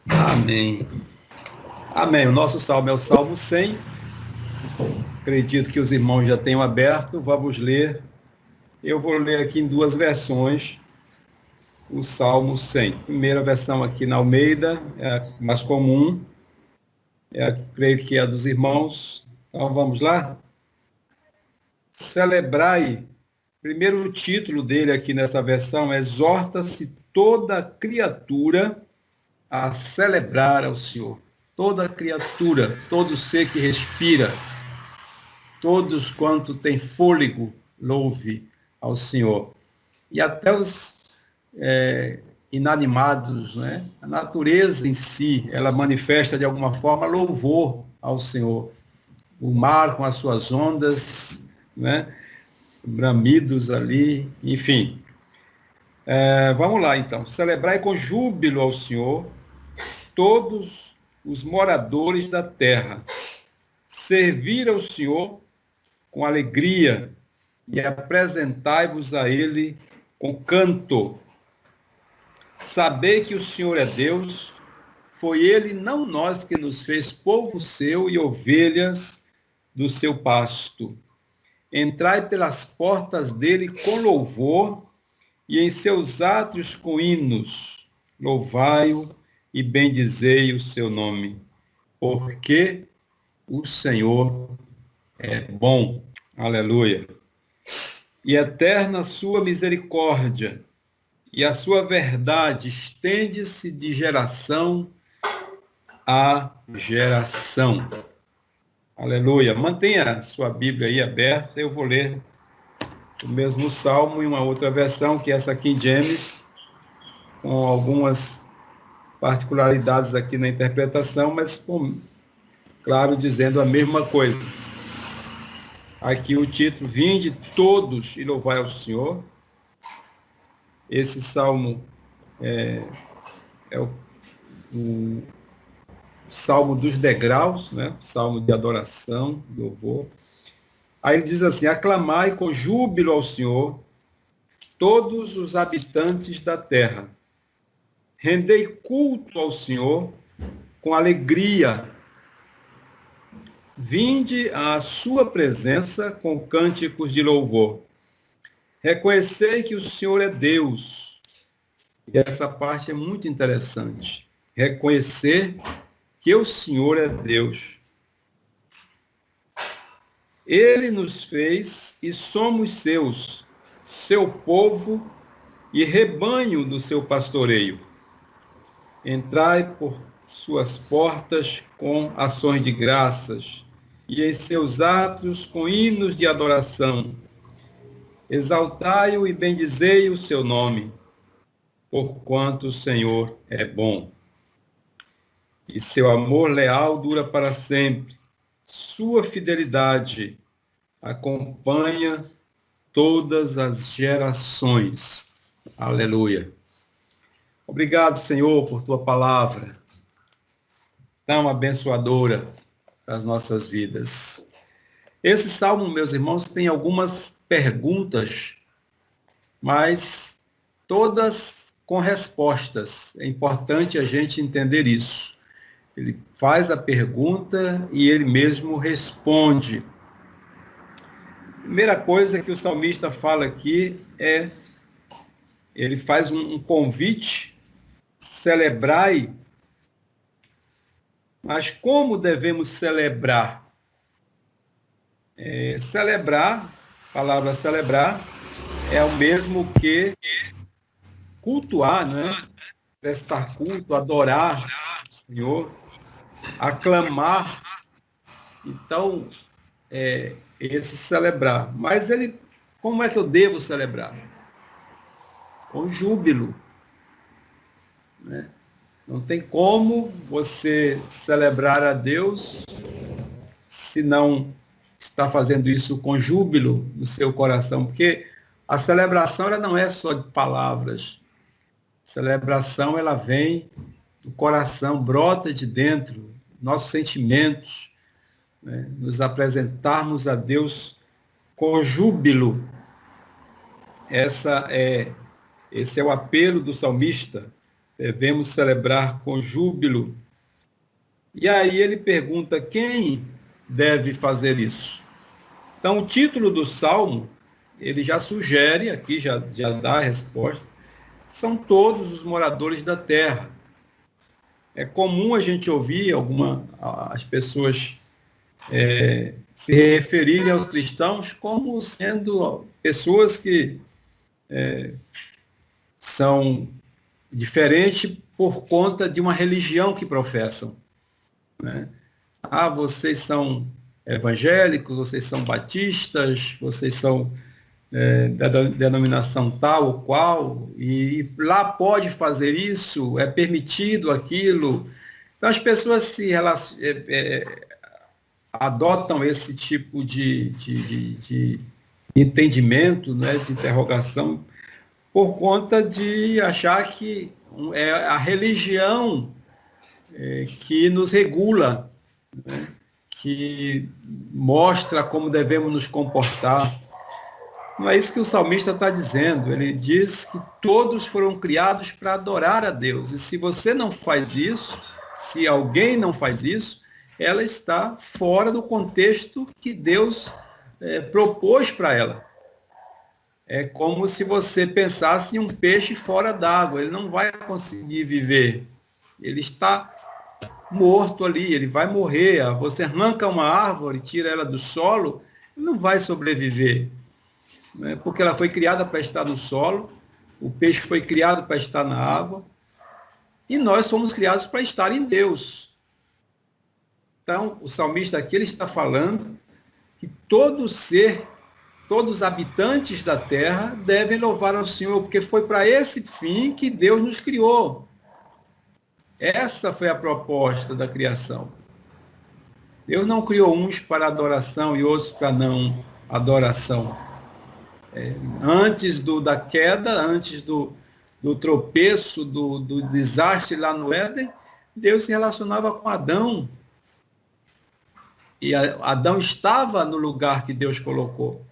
Amém. Amém. O nosso salmo é o Salmo 100. Acredito que os irmãos já tenham aberto. Vamos ler. Eu vou ler aqui em duas versões o Salmo 100. Primeira versão aqui na Almeida, é a mais comum. Creio que é a dos irmãos. Então vamos lá? Celebrai. Primeiro o título dele aqui nessa versão é Exorta-se toda criatura a celebrar ao Senhor. Toda criatura, todo ser que respira, todos quanto tem fôlego, louve ao Senhor. E até os inanimados, né? A natureza em si, ela manifesta de alguma forma louvor ao Senhor. O mar com as suas ondas, né? Bramidos ali, enfim. Vamos lá, então. Celebrai com júbilo ao Senhor todos os moradores da terra. Servir ao Senhor com alegria e apresentai-vos a Ele com canto. Sabei que o Senhor é Deus, foi Ele, não nós, que nos fez povo seu e ovelhas do seu pasto. Entrai pelas portas dele com louvor e em seus átrios com hinos. Louvai-o e bendizei o seu nome, porque o Senhor é bom. Aleluia. E eterna a sua misericórdia, e a sua verdade estende-se de geração a geração. Aleluia. Mantenha a sua Bíblia aí aberta, eu vou ler o mesmo salmo em uma outra versão, que é essa King James, com algumas particularidades aqui na interpretação, mas, claro, dizendo a mesma coisa. Aqui o título, Vinde todos e louvai ao Senhor. Esse salmo é o salmo dos degraus, né? Salmo de adoração, louvor. Aí ele diz assim, aclamai com júbilo ao Senhor todos os habitantes da terra. Rendei culto ao Senhor com alegria. Vinde à sua presença com cânticos de louvor. Reconhecei que o Senhor é Deus. E essa parte é muito interessante. Reconhecer que o Senhor é Deus. Ele nos fez e somos seus, seu povo e rebanho do seu pastoreio. Entrai por suas portas com ações de graças e em seus átrios com hinos de adoração. Exaltai-o e bendizei o seu nome, porquanto o Senhor é bom. E seu amor leal dura para sempre. Sua fidelidade acompanha todas as gerações. Aleluia. Obrigado, Senhor, por tua palavra tão abençoadora para as nossas vidas. Esse salmo, meus irmãos, tem algumas perguntas, mas todas com respostas. É importante a gente entender isso. Ele faz a pergunta e ele mesmo responde. Primeira coisa que o salmista fala aqui é, ele faz um convite, celebrai, mas como devemos celebrar? Celebrar, a palavra celebrar, é o mesmo que cultuar, né? Prestar culto, adorar o Senhor, aclamar. Então, esse celebrar. Mas como é que eu devo celebrar? Com júbilo. Né? Não tem como você celebrar a Deus se não está fazendo isso com júbilo no seu coração, porque a celebração ela não é só de palavras. A celebração ela vem do coração, brota de dentro, nossos sentimentos, né? Nos apresentarmos a Deus com júbilo. Esse é o apelo do salmista. devemos celebrar com júbilo. E aí ele pergunta quem deve fazer isso. Então, o título do Salmo, ele já sugere, aqui já dá a resposta, são todos os moradores da terra. É comum a gente ouvir as pessoas se referirem aos cristãos como sendo pessoas que são diferentes por conta de uma religião que professam, né? Ah, vocês são evangélicos, vocês são batistas, vocês são da denominação tal ou qual, e lá pode fazer isso, é permitido aquilo. Então as pessoas adotam esse tipo de entendimento, né, de interrogação, por conta de achar que é a religião que nos regula, né, que mostra como devemos nos comportar. Não é isso que o salmista está dizendo. Ele diz que todos foram criados para adorar a Deus. E se você não faz isso, se alguém não faz isso, ela está fora do contexto que Deus propôs para ela. É como se você pensasse em um peixe fora d'água. Ele não vai conseguir viver. Ele está morto ali, ele vai morrer. Você arranca uma árvore, tira ela do solo, ele não vai sobreviver. Porque ela foi criada para estar no solo, o peixe foi criado para estar na água, e nós fomos criados para estar em Deus. Então, o salmista aqui ele está falando que todo ser, todos os habitantes da terra devem louvar ao Senhor, porque foi para esse fim que Deus nos criou. Essa foi a proposta da criação. Deus não criou uns para adoração e outros para não adoração. Antes da queda, antes do tropeço, do desastre lá no Éden, Deus se relacionava com Adão. E Adão estava no lugar que Deus colocou.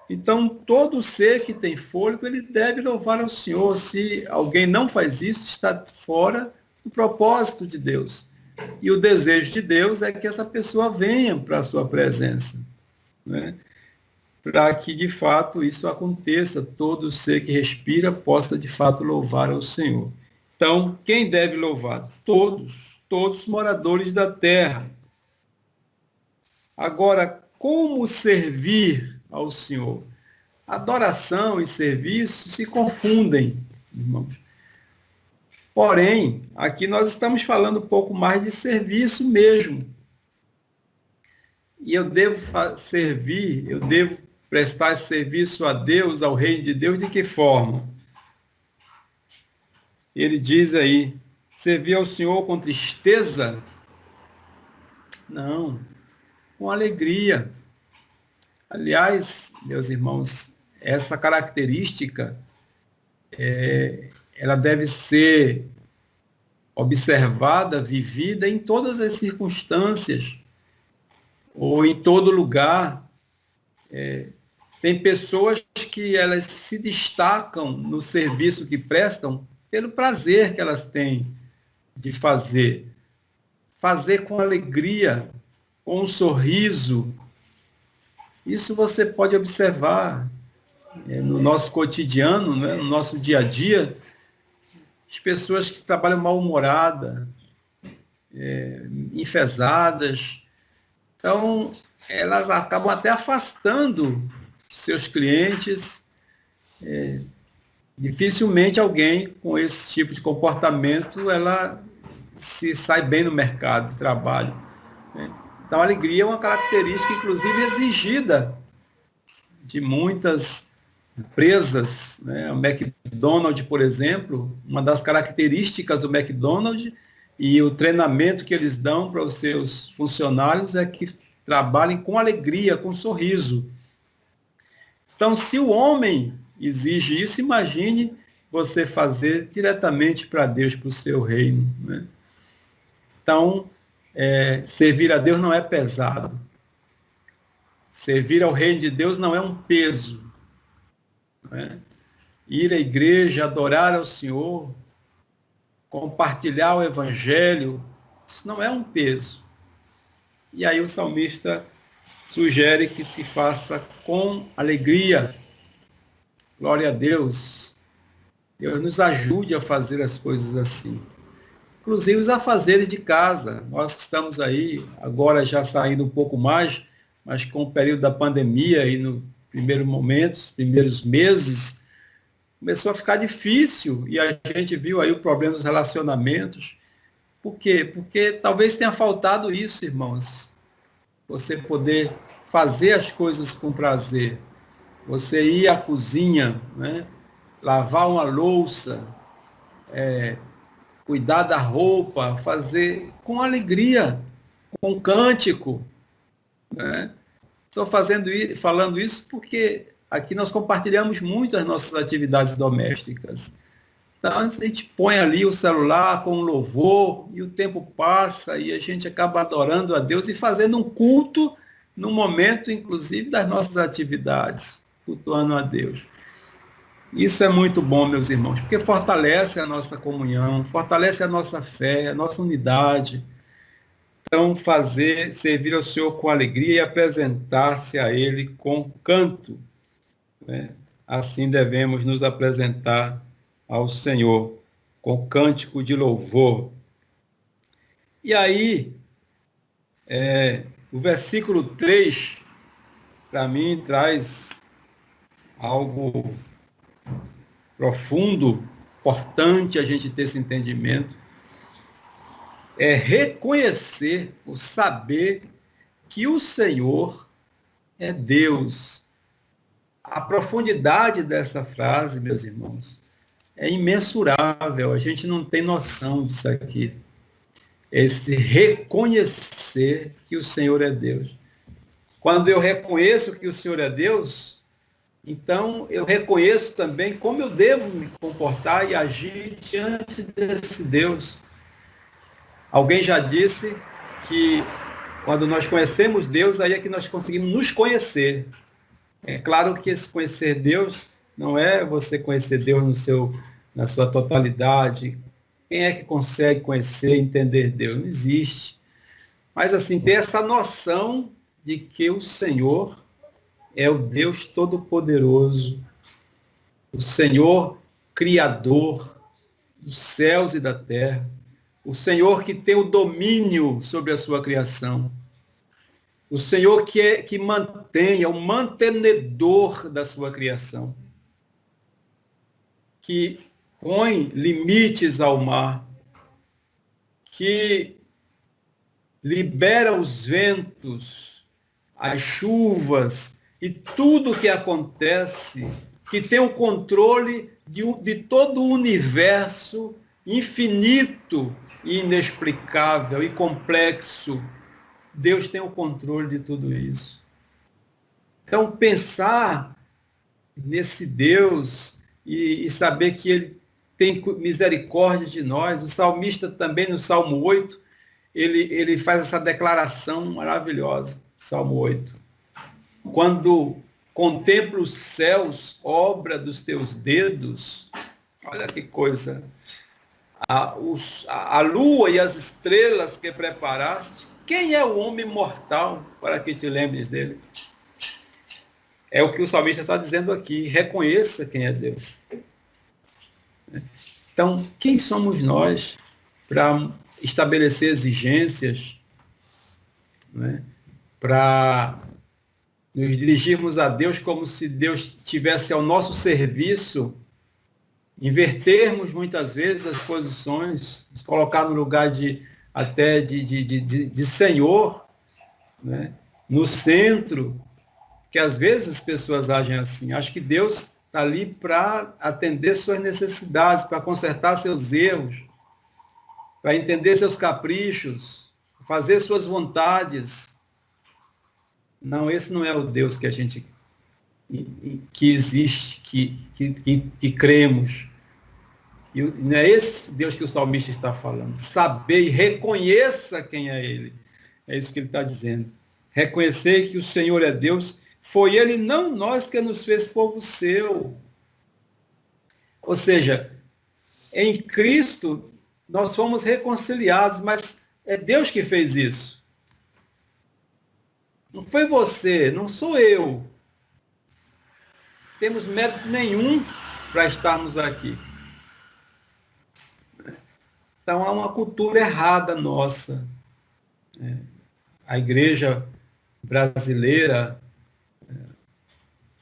Então, todo ser que tem fôlego, ele deve louvar ao Senhor. Se alguém não faz isso, está fora do propósito de Deus. E o desejo de Deus é que essa pessoa venha para a sua presença, né? Para que, de fato, isso aconteça, todo ser que respira possa, de fato, louvar ao Senhor. Então, quem deve louvar? Todos os moradores da terra. Agora, como servir ao Senhor? Adoração e serviço se confundem, irmãos. Porém, aqui nós estamos falando um pouco mais de serviço mesmo. E eu devo servir, eu devo prestar serviço a Deus, ao reino de Deus, de que forma? Ele diz aí, servir ao Senhor com tristeza? Não, com alegria. Aliás, meus irmãos, essa característica, ela deve ser observada, vivida em todas as circunstâncias, ou em todo lugar. Tem pessoas que elas se destacam no serviço que prestam pelo prazer que elas têm de fazer. Fazer com alegria, com um sorriso. Isso você pode observar no nosso cotidiano, né, no nosso dia a dia. As pessoas que trabalham mal-humoradas, enfesadas. Então, elas acabam até afastando seus clientes. Dificilmente alguém com esse tipo de comportamento, ela se sai bem no mercado de trabalho, né? Então, a alegria é uma característica, inclusive, exigida de muitas empresas, né? O McDonald's, por exemplo, uma das características do McDonald's e o treinamento que eles dão para os seus funcionários é que trabalhem com alegria, com sorriso. Então, se o homem exige isso, imagine você fazer diretamente para Deus, para o seu reino, né? Então, servir a Deus não é pesado. Servir ao reino de Deus não é um peso, né? Ir à igreja, adorar ao Senhor, compartilhar o evangelho, isso não é um peso. E aí o salmista sugere que se faça com alegria. Glória a Deus. Deus nos ajude a fazer as coisas assim. Inclusive os afazeres de casa. Nós que estamos aí, agora já saindo um pouco mais, mas com o período da pandemia e no primeiro momento, os primeiros meses, começou a ficar difícil e a gente viu aí o problema dos relacionamentos. Por quê? Porque talvez tenha faltado isso, irmãos. Você poder fazer as coisas com prazer. Você ir à cozinha, né? Lavar uma louça, cuidar da roupa, fazer com alegria, com cântico. Né? Estou falando isso porque aqui nós compartilhamos muito as nossas atividades domésticas. Então, a gente põe ali o celular com louvor e o tempo passa e a gente acaba adorando a Deus e fazendo um culto no momento, inclusive, das nossas atividades, cultuando a Deus. Isso é muito bom, meus irmãos, porque fortalece a nossa comunhão, fortalece a nossa fé, a nossa unidade. Então, servir ao Senhor com alegria e apresentar-se a Ele com canto. Né? Assim devemos nos apresentar ao Senhor, com cântico de louvor. E aí, o versículo 3, para mim, traz algo profundo, importante a gente ter esse entendimento, é reconhecer, o saber que o Senhor é Deus. A profundidade dessa frase, meus irmãos, é imensurável, a gente não tem noção disso aqui. Esse reconhecer que o Senhor é Deus. Quando eu reconheço que o Senhor é Deus, então eu reconheço também como eu devo me comportar e agir diante desse Deus. Alguém já disse que quando nós conhecemos Deus, aí é que nós conseguimos nos conhecer. É claro que esse conhecer Deus não é você conhecer Deus na sua totalidade. Quem é que consegue conhecer e entender Deus? Não existe. Mas assim, ter essa noção de que o Senhor é o Deus Todo-Poderoso, o Senhor Criador dos céus e da terra, o Senhor que tem o domínio sobre a sua criação, o Senhor que mantém, é o mantenedor da sua criação, que põe limites ao mar, que libera os ventos, as chuvas e tudo o que acontece, que tem o controle de todo o universo infinito e inexplicável e complexo. Deus tem o controle de tudo isso. Então, pensar nesse Deus e saber que Ele tem misericórdia de nós. O salmista também, no Salmo 8, ele faz essa declaração maravilhosa, Salmo 8. Quando contemplo os céus, obra dos teus dedos, olha que coisa, a lua e as estrelas que preparaste, quem é o homem mortal para que te lembres dele? É o que o salmista está dizendo aqui, reconheça quem é Deus. Então, quem somos nós para estabelecer exigências, né, para nos dirigirmos a Deus como se Deus estivesse ao nosso serviço, invertermos muitas vezes as posições, nos colocar no lugar de Senhor, né, no centro, que às vezes as pessoas agem assim. Acho que Deus está ali para atender suas necessidades, para consertar seus erros, para entender seus caprichos, fazer suas vontades. Não, esse não é o Deus que a gente que existe, que cremos. E não é esse Deus que o salmista está falando. Saber e reconheça quem é Ele. É isso que ele está dizendo. Reconhecer que o Senhor é Deus. Foi Ele, não nós, que nos fez povo seu. Ou seja, em Cristo, nós fomos reconciliados, mas é Deus que fez isso. Não foi você, não sou eu. Não temos mérito nenhum para estarmos aqui. Então, há uma cultura errada nossa. A igreja brasileira,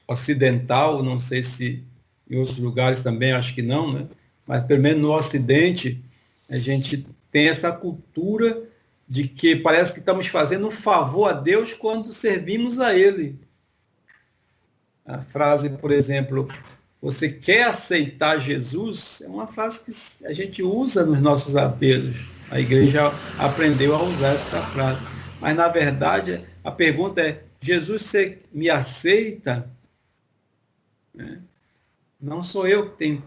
ocidental, não sei se em outros lugares também, acho que não, né? Mas pelo menos no Ocidente, a gente tem essa cultura de que parece que estamos fazendo um favor a Deus quando servimos a Ele. A frase, por exemplo, você quer aceitar Jesus, é uma frase que a gente usa nos nossos apelos. A igreja aprendeu a usar essa frase. Mas, na verdade, a pergunta é, Jesus, você me aceita? Não sou eu que tenho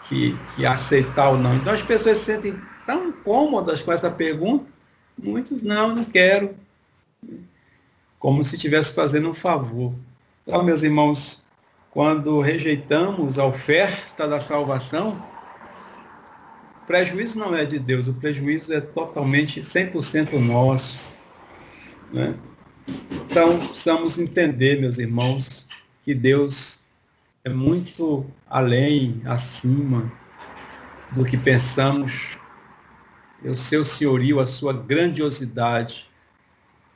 que aceitar ou não. Então, as pessoas se sentem tão cômodas com essa pergunta, muitos não quero. Como se estivesse fazendo um favor. Então, meus irmãos, quando rejeitamos a oferta da salvação, o prejuízo não é de Deus, o prejuízo é totalmente 100% nosso. Né? Então, precisamos entender, meus irmãos, que Deus é muito além, acima do que pensamos, o seu senhorio, a sua grandiosidade.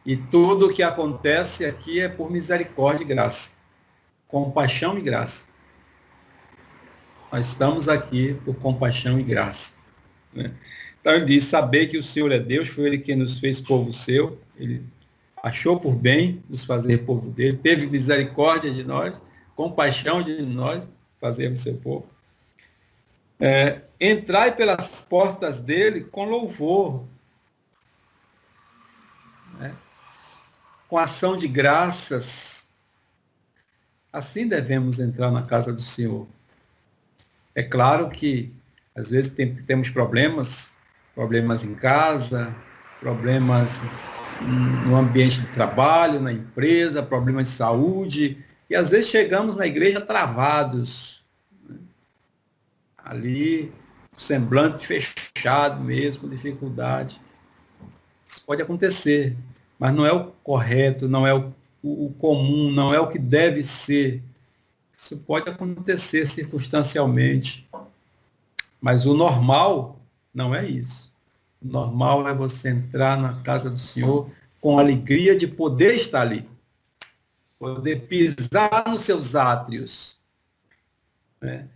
E tudo o que acontece aqui é por misericórdia e graça, compaixão e graça. Nós estamos aqui por compaixão e graça. Né? Então ele diz, saber que o Senhor é Deus, foi Ele quem nos fez povo seu, Ele achou por bem nos fazer povo dele, teve misericórdia de nós, compaixão de nós, fazermos seu povo. Entrai pelas portas dele com louvor, né? Com ação de graças. Assim devemos entrar na casa do Senhor. É claro que, às vezes, temos problemas em casa, problemas no ambiente de trabalho, na empresa, problemas de saúde, e às vezes chegamos na igreja travados, né? Ali, o semblante fechado mesmo, dificuldade. Isso pode acontecer, mas não é o correto, não é o comum, não é o que deve ser. Isso pode acontecer circunstancialmente, mas o normal não é isso. O normal é você entrar na casa do Senhor com a alegria de poder estar ali, poder pisar nos seus átrios, né?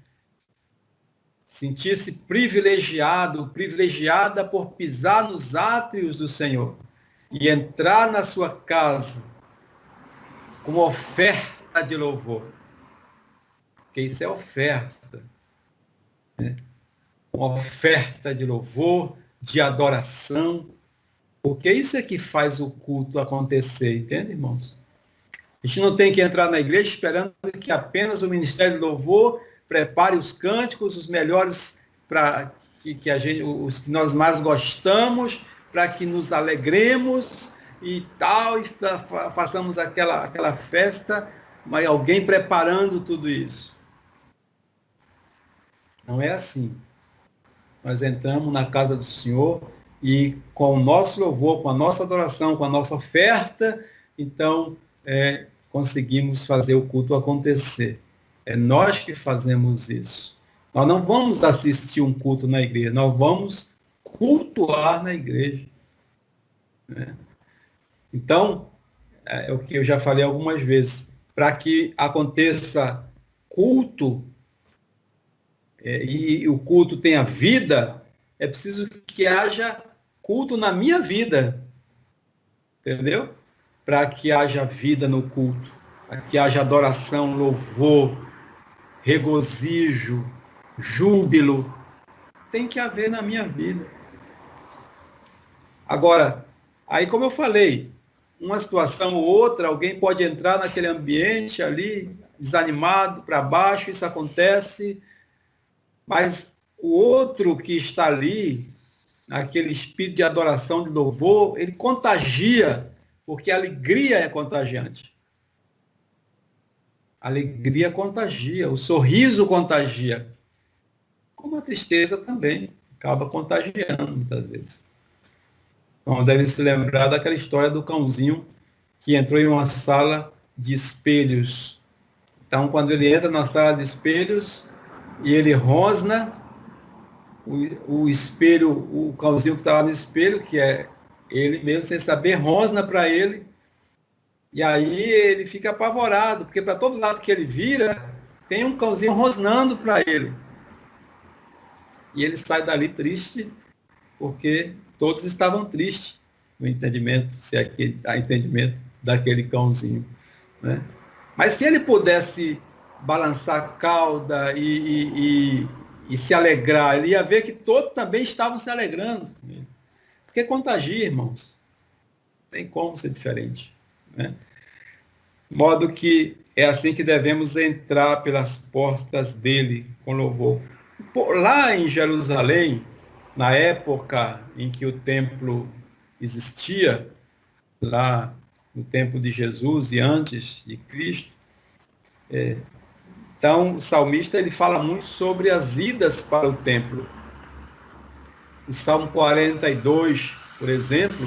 Sentir-se privilegiado, privilegiada por pisar nos átrios do Senhor e entrar na sua casa com uma oferta de louvor. Porque isso é oferta. Né? Uma oferta de louvor, de adoração. Porque isso é que faz o culto acontecer, entende, irmãos? A gente não tem que entrar na igreja esperando que apenas o Ministério de Louvor prepare os cânticos, os melhores, para os que nós mais gostamos, para que nos alegremos e tal, e façamos aquela festa, mas alguém preparando tudo isso. Não é assim. Nós entramos na casa do Senhor e com o nosso louvor, com a nossa adoração, com a nossa oferta, então conseguimos fazer o culto acontecer. É nós que fazemos isso. Nós não vamos assistir um culto na igreja, nós vamos cultuar na igreja. Né? Então, é o que eu já falei algumas vezes, para que aconteça culto, e o culto tenha vida, é preciso que haja culto na minha vida. Entendeu? Para que haja vida no culto, para que haja adoração, louvor, regozijo, júbilo, tem que haver na minha vida. Agora, aí como eu falei, uma situação ou outra, alguém pode entrar naquele ambiente ali, desanimado, para baixo, isso acontece, mas o outro que está ali, naquele espírito de adoração, de louvor, ele contagia, porque a alegria é contagiante. A alegria contagia, o sorriso contagia. como a tristeza também acaba contagiando muitas vezes. Então, deve se lembrar daquela história do cãozinho que entrou em uma sala de espelhos. Então, quando ele entra na sala de espelhos e ele rosna, o espelho, o cãozinho que está lá no espelho, que é ele mesmo, sem saber, rosna para ele, e aí ele fica apavorado, porque para todo lado que ele vira, tem um cãozinho rosnando para ele. E ele sai dali triste, porque todos estavam tristes no entendimento, se é que há entendimento daquele cãozinho, né? Mas se ele pudesse balançar a cauda e se alegrar, ele ia ver que todos também estavam se alegrando. Porque contagia, irmãos. Tem como ser diferente, né? De modo que é assim que devemos entrar pelas portas dele com louvor. Lá em Jerusalém, na época em que o templo existia, lá no tempo de Jesus e antes de Cristo, então o salmista ele fala muito sobre as idas para o templo. O Salmo 42, por exemplo,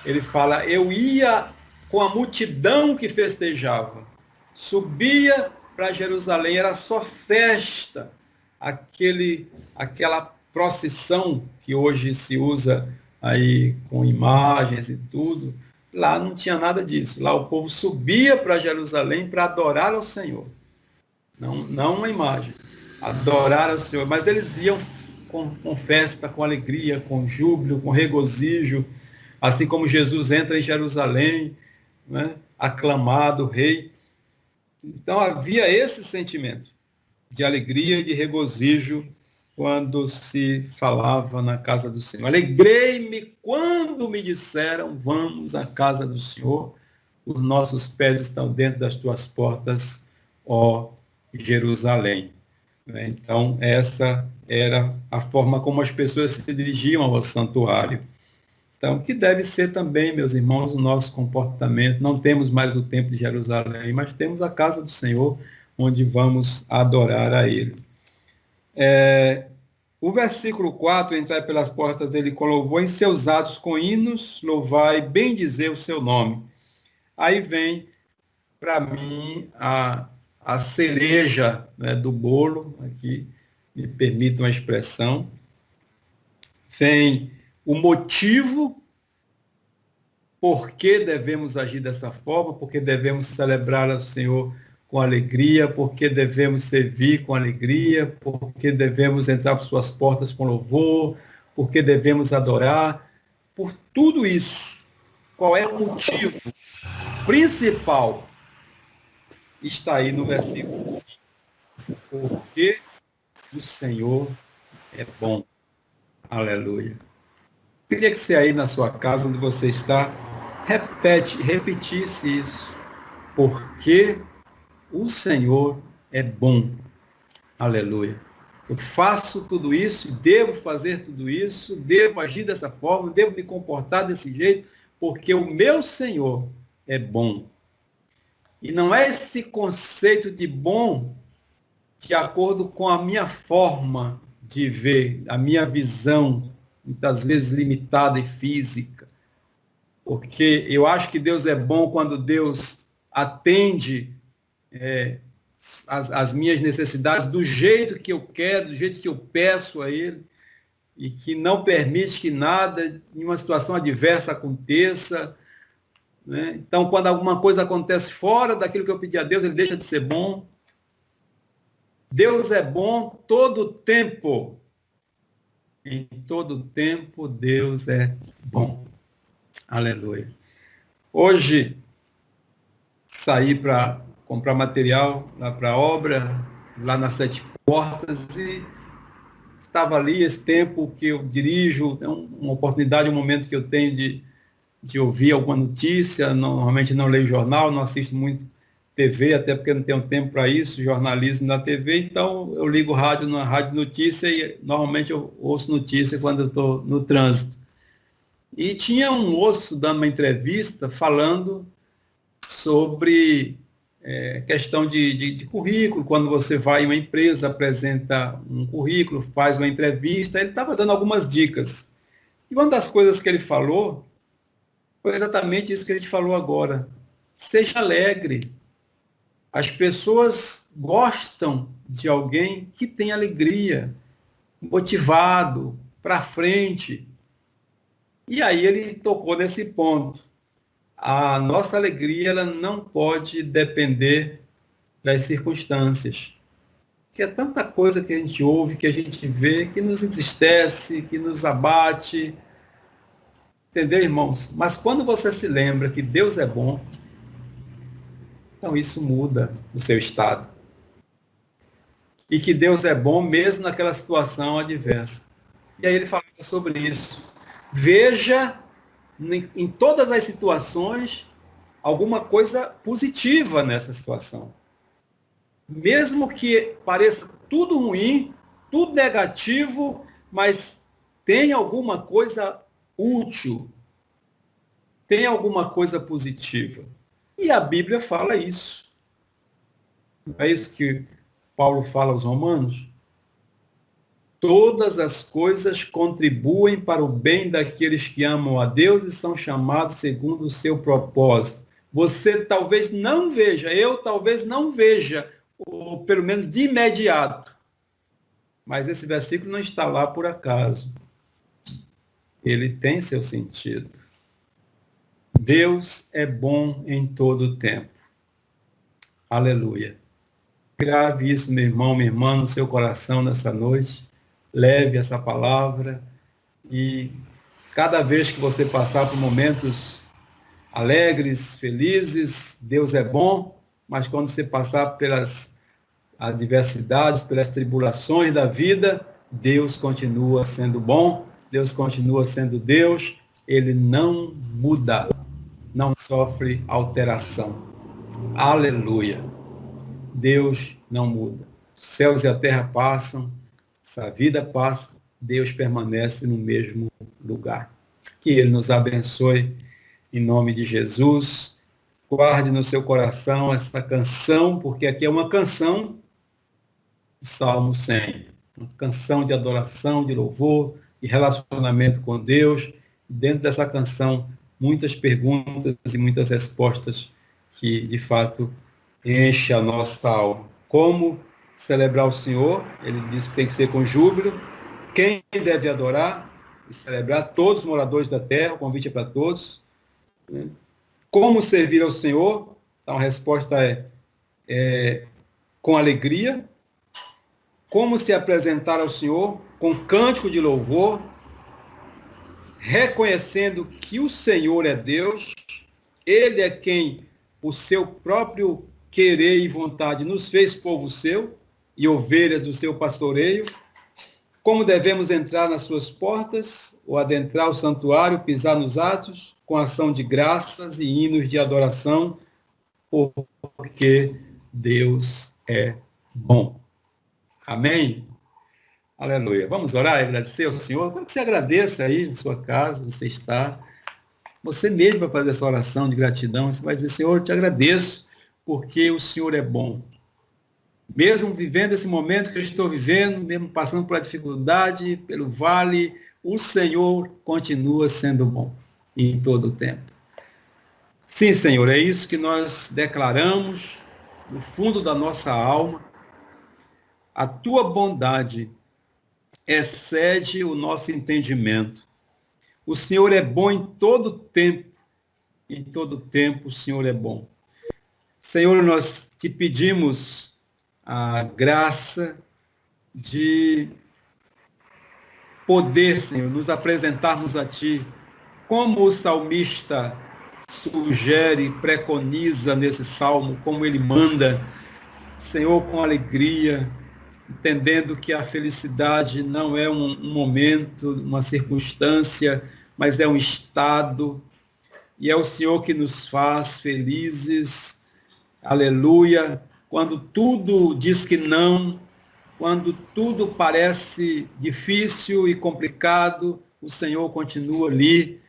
ele fala: eu ia com a multidão que festejava, subia para Jerusalém, era só festa, aquela procissão que hoje se usa aí com imagens e tudo. Lá não tinha nada disso. Lá o povo subia para Jerusalém para adorar ao Senhor. Não uma imagem. Adorar ao Senhor. Mas eles iam com festa, com alegria, com júbilo, com regozijo. Assim como Jesus entra em Jerusalém, né, aclamado rei. Então havia esse sentimento de alegria e de regozijo quando se falava na casa do Senhor. Alegrei-me quando me disseram, vamos à casa do Senhor, os nossos pés estão dentro das tuas portas, ó Jerusalém. Então, essa era a forma como as pessoas se dirigiam ao santuário. Então, que deve ser também, meus irmãos, o nosso comportamento. Não temos mais o templo de Jerusalém, mas temos a casa do Senhor, onde vamos adorar a Ele. O versículo 4, entrai pelas portas dele com louvor, em seus atos com hinos, louvai, bendizer o seu nome. Aí vem, para mim, a cereja, né, do bolo, aqui, me permita uma expressão. Vem o motivo por que devemos agir dessa forma, porque devemos celebrar ao Senhor com alegria, porque devemos servir com alegria, porque devemos entrar por suas portas com louvor, porque devemos adorar. Por tudo isso, qual é o motivo principal? Está aí no versículo 5. Porque o Senhor é bom. Aleluia. Queria que você aí na sua casa, onde você está, repetisse isso. Porque o Senhor é bom. Aleluia. Eu faço tudo isso, devo fazer tudo isso, devo agir dessa forma, devo me comportar desse jeito, porque o meu Senhor é bom. E não é esse conceito de bom de acordo com a minha forma de ver, a minha visão, muitas vezes limitada e física. Porque eu acho que Deus é bom quando Deus atende as minhas necessidades do jeito que eu quero, do jeito que eu peço a Ele, e que não permite que nada, em uma situação adversa, aconteça. Né? Então, quando alguma coisa acontece fora daquilo que eu pedi a Deus, Ele deixa de ser bom. Deus é bom todo o tempo. Em todo tempo, Deus é bom. Aleluia. Hoje, saí para comprar material lá para a obra, lá nas 7 Portas, e estava ali esse tempo que eu dirijo, uma oportunidade, um momento que eu tenho de ouvir alguma notícia. Normalmente não leio jornal, não assisto muito TV, até porque não tenho tempo para isso, jornalismo na TV, então eu ligo rádio na Rádio Notícia e normalmente eu ouço notícia quando eu estou no trânsito. E tinha um moço dando uma entrevista falando sobre questão de currículo, quando você vai em uma empresa, apresenta um currículo, faz uma entrevista, ele estava dando algumas dicas. E uma das coisas que ele falou foi exatamente isso que a gente falou agora. Seja alegre. As pessoas gostam de alguém que tem alegria, motivado, para frente. E aí ele tocou nesse ponto. A nossa alegria ela não pode depender das circunstâncias. Que é tanta coisa que a gente ouve, que a gente vê, que nos entristece, que nos abate. Entendeu, irmãos? Mas quando você se lembra que Deus é bom, então isso muda o seu estado. E que Deus é bom mesmo naquela situação adversa. E aí ele fala sobre isso. Veja em todas as situações alguma coisa positiva nessa situação. Mesmo que pareça tudo ruim, tudo negativo, mas tem alguma coisa útil, tem alguma coisa positiva. E a Bíblia fala isso. Não é isso que Paulo fala aos Romanos? Todas as coisas contribuem para o bem daqueles que amam a Deus e são chamados segundo o seu propósito. Você talvez não veja, eu talvez não veja, ou pelo menos de imediato. Mas esse versículo não está lá por acaso. Ele tem seu sentido. Deus é bom em todo o tempo. Aleluia. Grave isso, meu irmão, minha irmã, no seu coração nessa noite. Leve essa palavra e cada vez que você passar por momentos alegres, felizes, Deus é bom, mas quando você passar pelas adversidades, pelas tribulações da vida, Deus continua sendo bom, Deus continua sendo Deus, Ele não muda, não sofre alteração. Aleluia! Deus não muda. Os céus e a terra passam, essa vida passa, Deus permanece no mesmo lugar. Que Ele nos abençoe em nome de Jesus. Guarde no seu coração essa canção, porque aqui é uma canção do Salmo 100. Uma canção de adoração, de louvor, de relacionamento com Deus. Dentro dessa canção, muitas perguntas e muitas respostas que, de fato, enchem a nossa alma. Como celebrar o Senhor? Ele disse que tem que ser com júbilo. Quem deve adorar e celebrar? Todos os moradores da terra, o convite é para todos. Como servir ao Senhor? Então a resposta é com alegria. Como se apresentar ao Senhor? Com cântico de louvor, reconhecendo que o Senhor é Deus, Ele é quem, por seu próprio querer e vontade, nos fez povo seu e ovelhas do seu pastoreio. Como devemos entrar nas suas portas, ou adentrar o santuário, pisar nos atos, com ação de graças e hinos de adoração, porque Deus é bom. Amém? Aleluia. Vamos orar e agradecer ao Senhor. Quando você agradeça aí na sua casa, você está, você mesmo vai fazer essa oração de gratidão, você vai dizer, Senhor, eu te agradeço, porque o Senhor é bom. Mesmo vivendo esse momento que eu estou vivendo, mesmo passando pela dificuldade, pelo vale, o Senhor continua sendo bom em todo o tempo. Sim, Senhor, é isso que nós declaramos no fundo da nossa alma. A tua bondade excede o nosso entendimento. O Senhor é bom em todo tempo. Em todo tempo o Senhor é bom. Senhor, nós te pedimos a graça de poder, Senhor, nos apresentarmos a Ti, como o salmista sugere, preconiza nesse salmo, como ele manda, Senhor, com alegria, entendendo que a felicidade não é um momento, uma circunstância, mas é um estado, e é o Senhor que nos faz felizes, aleluia, quando tudo diz que não, quando tudo parece difícil e complicado, o Senhor continua ali.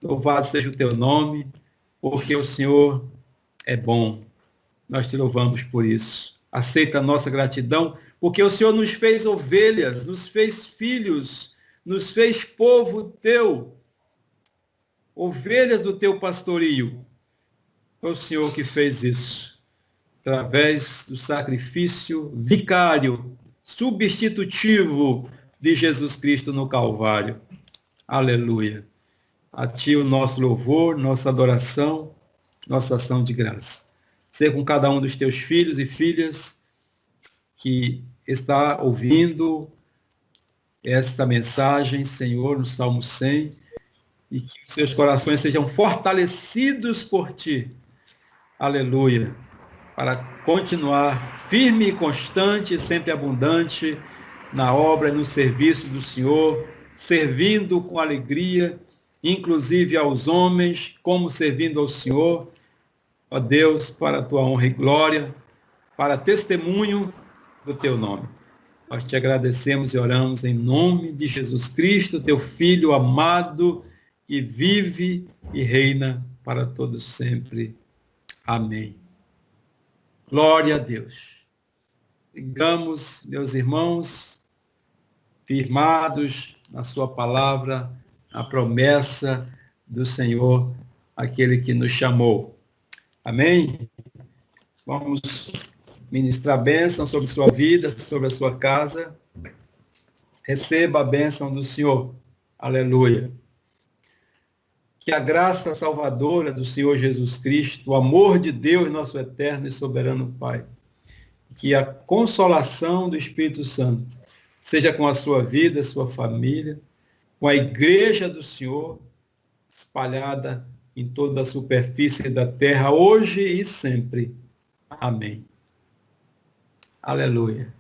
Louvado seja o teu nome, porque o Senhor é bom. Nós te louvamos por isso. Aceita a nossa gratidão, porque o Senhor nos fez ovelhas, nos fez filhos, nos fez povo teu, ovelhas do teu pastorio. Foi o Senhor que fez isso, através do sacrifício vicário, substitutivo de Jesus Cristo no Calvário. Aleluia. A ti o nosso louvor, nossa adoração, nossa ação de graça. Seja com cada um dos teus filhos e filhas que está ouvindo esta mensagem, Senhor, no Salmo 100, e que os seus corações sejam fortalecidos por ti. Aleluia. Para continuar firme e constante, e sempre abundante na obra e no serviço do Senhor, servindo com alegria, inclusive aos homens, como servindo ao Senhor, ó Deus, para a tua honra e glória, para testemunho do teu nome. Nós te agradecemos e oramos em nome de Jesus Cristo, teu Filho amado, que vive e reina para todos sempre. Amém. Glória a Deus. Sigamos, meus irmãos, firmados na sua palavra, a promessa do Senhor, aquele que nos chamou. Amém? Vamos ministrar a bênção sobre sua vida, sobre a sua casa. Receba a bênção do Senhor. Aleluia. Que a graça salvadora do Senhor Jesus Cristo, o amor de Deus, nosso eterno e soberano Pai, que a consolação do Espírito Santo seja com a sua vida, sua família, com a igreja do Senhor, espalhada em toda a superfície da terra, hoje e sempre. Amém. Aleluia.